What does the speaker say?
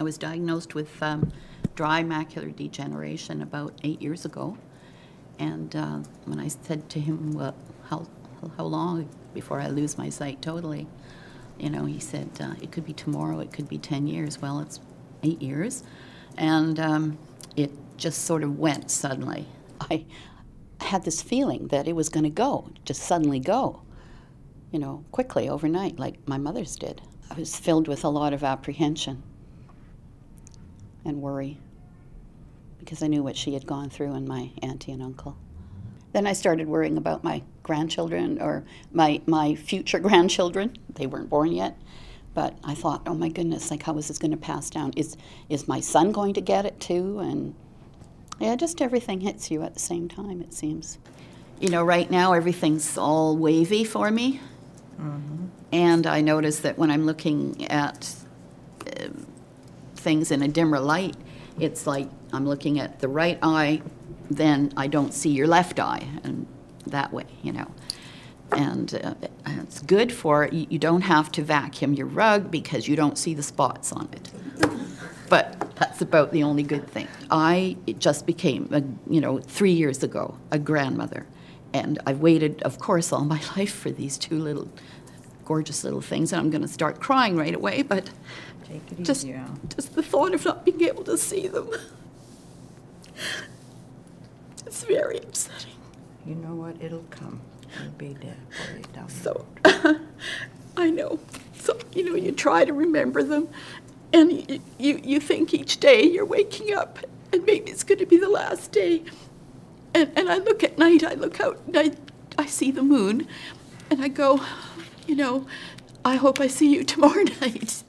I was diagnosed with dry macular degeneration about 8 years ago. And when I said to him, well, how long before I lose my sight totally? You know, he said, it could be tomorrow, it could be 10 years. Well, it's 8 years. And it just sort of went suddenly. I had this feeling that it was going to go, just suddenly go, you know, quickly, overnight, like my mother's did. I was filled with a lot of apprehension and worry because I knew what she had gone through and my auntie and uncle. Then I started worrying about my grandchildren or my future grandchildren. They weren't born yet. But I thought, oh my goodness, like how is this going to pass down? Is my son going to get it too? And yeah, just everything hits you at the same time, it seems. You know, right now everything's all wavy for me. Mm-hmm. And I notice that when I'm looking at things in a dimmer light, it's like I'm looking at the right eye, then I don't see your left eye, and that way, you know. And it's good for, you don't have to vacuum your rug because you don't see the spots on it. But that's about the only good thing. I just became, 3 years ago, a grandmother. And I've waited, of course, all my life for these two little, gorgeous little things. And I'm going to start crying right away, but take it just, easy, Al. Just the thought of not being able to see them. It's very upsetting. You know what? It'll come. It'll be there for you down So, I know. So, you try to remember them, and you think each day you're waking up, and maybe it's going to be the last day. And I look at night, I look out, and I see the moon, and I go, I hope I see you tomorrow night.